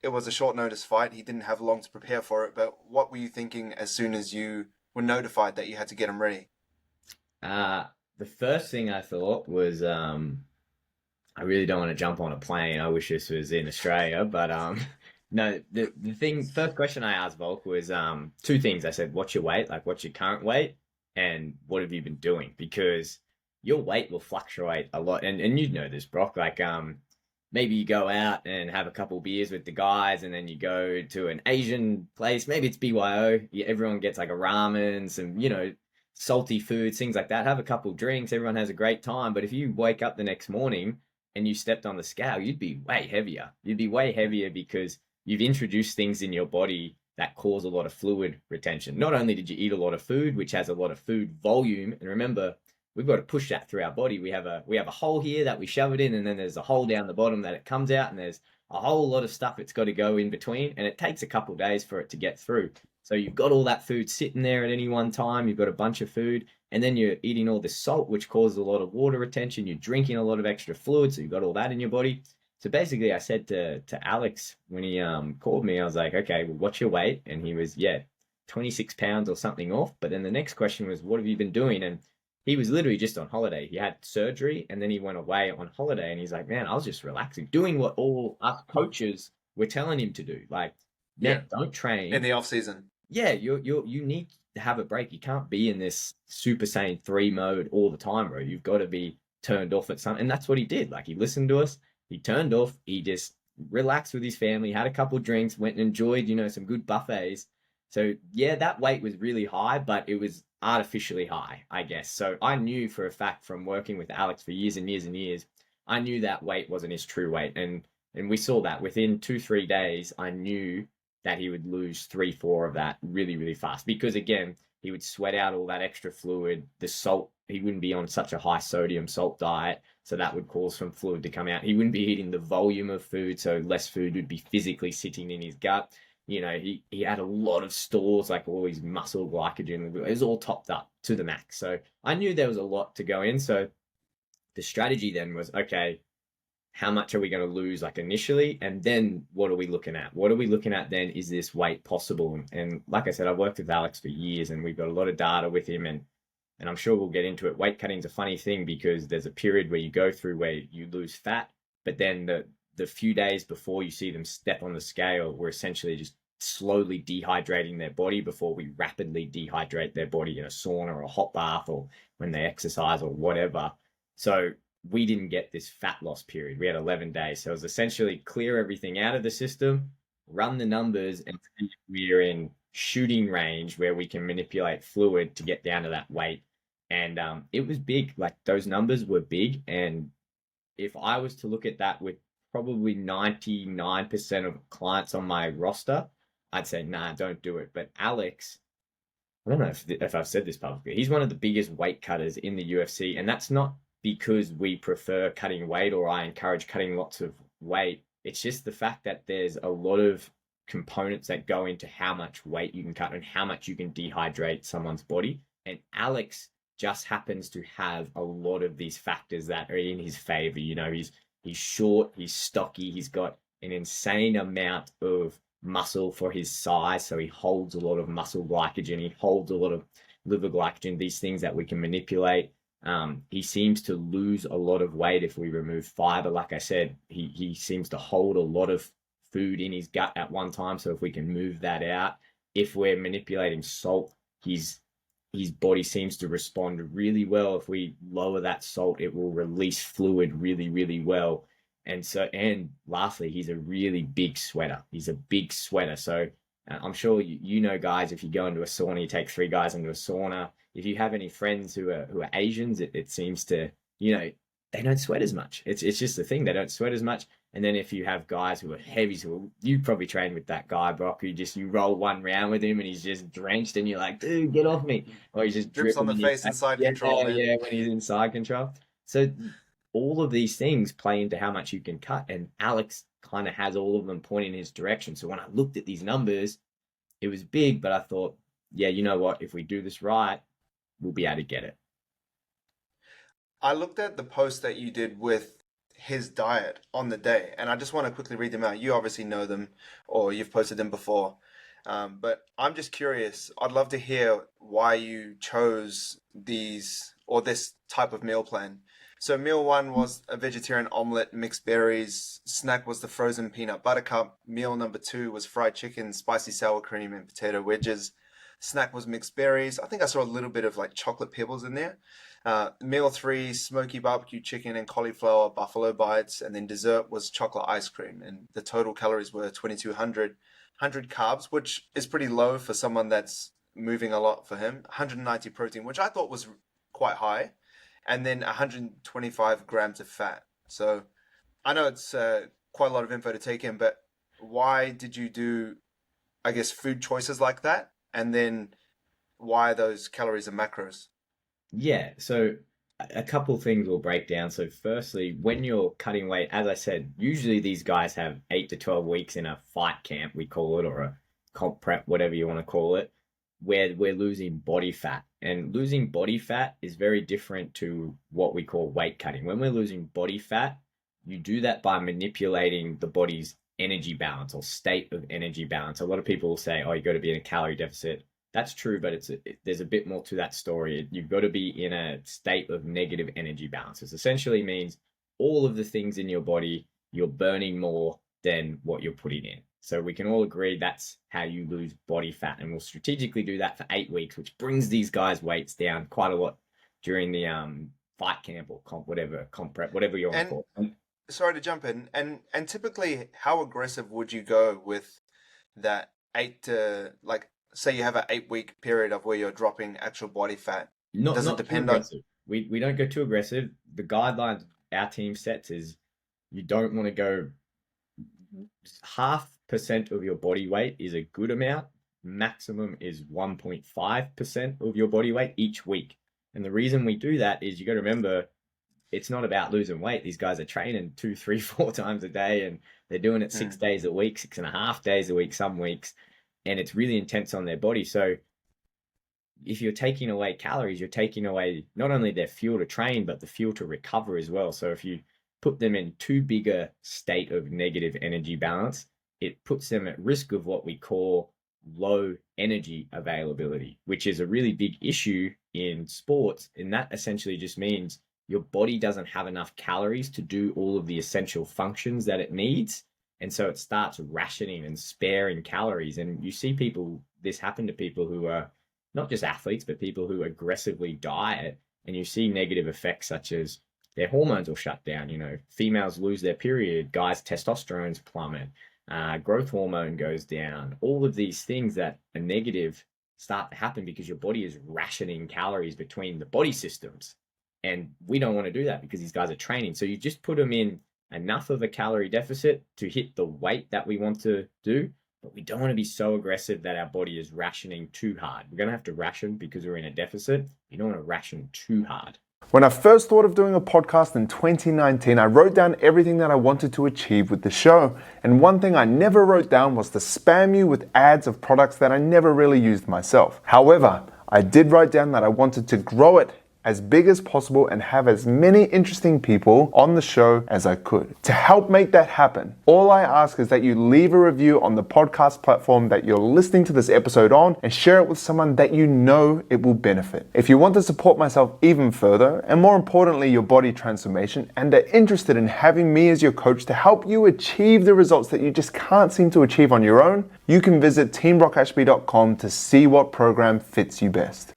it was a short notice fight. He didn't have long to prepare for it. But what were you thinking as soon as you were notified that you had to get him ready? Uh, the first thing I thought was, I really don't want to jump on a plane. I wish this was in Australia, but no. The first question I asked Volk was two things. I said, "What's your weight? Like, what's your current weight, and what have you been doing?" Because your weight will fluctuate a lot, and you know this, Brock. Like, maybe you go out and have a couple beers with the guys, and then you go to an Asian place. Maybe it's BYO. Everyone gets like a ramen, some salty foods, things like that. Have a couple drinks. Everyone has a great time. But if you wake up the next morning and you stepped on the scale, you'd be way heavier. You'd be way heavier because you've introduced things in your body that cause a lot of fluid retention. Not only did you eat a lot of food, which has a lot of food volume, and remember, we've got to push that through our body. We have a hole here that we shove it in, and then there's a hole down the bottom that it comes out, and there's a whole lot of stuff it's got to go in between, and it takes a couple of days for it to get through. So you've got all that food sitting there at any one time. You've got a bunch of food, and then you're eating all this salt, which causes a lot of water retention. You're drinking a lot of extra fluid, so you've got all that in your body. So basically, I said to Alex when he called me, I was like, okay, well, what's your weight? And he was, yeah, 26 pounds or something off. But then the next question was, what have you been doing? And he was literally just on holiday. He had surgery and then he went away on holiday and he's like, man, I was just relaxing, doing what all us coaches were telling him to do. Like, Yeah, man, don't in train. the off season. Yeah, you need to have a break. You can't be in this Super Saiyan 3 mode all the time, bro. You've got to be turned off at some, and that's what he did. Like, he listened to us, he turned off, he just relaxed with his family, had a couple drinks, went and enjoyed, some good buffets. So yeah, that weight was really high, but it was artificially high, I guess. So I knew for a fact from working with Alex for years and years and years, I knew that weight wasn't his true weight. And we saw that within 2, 3 days, I knew that he would lose 3, 4 of that really, really fast. Because again, he would sweat out all that extra fluid. The salt, he wouldn't be on such a high sodium salt diet. So that would cause some fluid to come out. He wouldn't be eating the volume of food. So less food would be physically sitting in his gut. He had a lot of stores, like all his muscle glycogen. It was all topped up to the max. So I knew there was a lot to go in. So the strategy then was, okay, how much are we going to lose like initially, and then what are we looking at? What are we looking at then? Is this weight possible? And like I said, I've worked with Alex for years and we've got a lot of data with him, and I'm sure we'll get into it. Weight cutting is a funny thing because there's a period where you go through where you lose fat, but then the few days before you see them step on the scale, we're essentially just slowly dehydrating their body before we rapidly dehydrate their body in a sauna or a hot bath or when they exercise or whatever. So we didn't get this fat loss period. We had 11 days. So it was essentially clear everything out of the system, run the numbers, and see if we're in shooting range where we can manipulate fluid to get down to that weight. And it was big. Like, those numbers were big. And if I was to look at that with probably 99% of clients on my roster, I'd say, nah, don't do it. But Alex, I don't know if I've said this publicly. He's one of the biggest weight cutters in the UFC, and that's not because we prefer cutting weight or I encourage cutting lots of weight. It's just the fact that there's a lot of components that go into how much weight you can cut and how much you can dehydrate someone's body. And Alex just happens to have a lot of these factors that are in his favor. He's short, he's stocky, he's got an insane amount of muscle for his size, so he holds a lot of muscle glycogen, he holds a lot of liver glycogen, these things that we can manipulate. He seems to lose a lot of weight if we remove fiber. Like I said, he seems to hold a lot of food in his gut at one time. So if we can move that out, if we're manipulating salt, his body seems to respond really well. If we lower that salt, it will release fluid really, really well. And lastly, he's a really big sweater. He's a big sweater. So I'm sure you know, guys, if you go into a sauna, you take 3 guys into a sauna. If you have any friends who are Asians, it seems to, they don't sweat as much. It's just the thing. They don't sweat as much. And then if you have guys who are heavies, you probably train with that guy, Brock, who just, you roll one round with him and he's just drenched and you're like, dude, get off me. Or he's just Drips on dripping the in his face face. inside Yeah, control, man. yeah, when he's in side control. So all of these things play into how much you can cut. And Alex kind of has all of them pointing in his direction. So when I looked at these numbers, it was big, but I thought, yeah, you know what? If we do this right, we'll be able to get it. I looked at the post that you did with his diet on the day, and I just want to quickly read them out. You obviously know them, or you've posted them before, but I'm just curious. I'd love to hear why you chose these or this type of meal plan. So meal one was a vegetarian omelet, mixed berries. Snack was the frozen peanut butter cup. Meal number two was fried chicken, spicy sour cream, and potato wedges. Snack was mixed berries. I think I saw a little bit of like chocolate pebbles in there. Meal three, smoky barbecue chicken and cauliflower buffalo bites. And then dessert was chocolate ice cream. And the total calories were 2,200, 100 carbs, which is pretty low for someone that's moving a lot for him. 190 protein, which I thought was quite high. And then 125 grams of fat. So I know it's quite a lot of info to take in, but why did you do, I guess, food choices like that? And then why those calories and macros? Yeah, so a couple things will break down. So firstly, when you're cutting weight, as I said, usually these guys have 8 to 12 weeks in a fight camp, we call it, or a comp prep, whatever you want to call it, where we're losing body fat. And losing body fat is very different to what we call weight cutting. When we're losing body fat, you do that by manipulating the body's energy balance or state of energy balance. A lot of people will say, oh, you got to be in a calorie deficit. That's true, but there's a bit more to that story. You've got to be in a state of negative energy balance. It essentially means all of the things in your body, you're burning more than what you're putting in. So we can all agree that's how you lose body fat. And we'll strategically do that for 8 weeks, which brings these guys' weights down quite a lot during the fight camp or comp prep, whatever you want to call it. Sorry to jump in. And typically, how aggressive would you go with that say you have an 8 week period of where you're dropping actual body fat? Does it depend on? We don't go too aggressive. The guidelines our team sets is you don't want to go 0.5% of your body weight is a good amount. Maximum is 1.5% of your body weight each week. And the reason we do that is you got to remember, it's not about losing weight. These guys are training 2, 3, 4 times a day, and they're doing it 6 days a week, 6.5 days a week, some weeks, and it's really intense on their body. So if you're taking away calories, you're taking away not only their fuel to train, but the fuel to recover as well. So if you put them in too big a state of negative energy balance, it puts them at risk of what we call low energy availability, which is a really big issue in sports. And that essentially just means your body doesn't have enough calories to do all of the essential functions that it needs. And so it starts rationing and sparing calories. And you see this happen to people who are not just athletes, but people who aggressively diet. And you see negative effects such as their hormones will shut down. Females lose their period, guys' testosterones plummet, growth hormone goes down. All of these things that are negative start to happen because your body is rationing calories between the body systems. And we don't want to do that because these guys are training. So you just put them in enough of a calorie deficit to hit the weight that we want to do, but we don't want to be so aggressive that our body is rationing too hard. We're going to have to ration because we're in a deficit. You don't want to ration too hard. When I first thought of doing a podcast in 2019, I wrote down everything that I wanted to achieve with the show. And one thing I never wrote down was to spam you with ads of products that I never really used myself. However, I did write down that I wanted to grow it as big as possible and have as many interesting people on the show as I could. To help make that happen, all I ask is that you leave a review on the podcast platform that you're listening to this episode on and share it with someone that you know it will benefit. If you want to support myself even further, and more importantly, your body transformation, and are interested in having me as your coach to help you achieve the results that you just can't seem to achieve on your own, you can visit teamrockashby.com to see what program fits you best.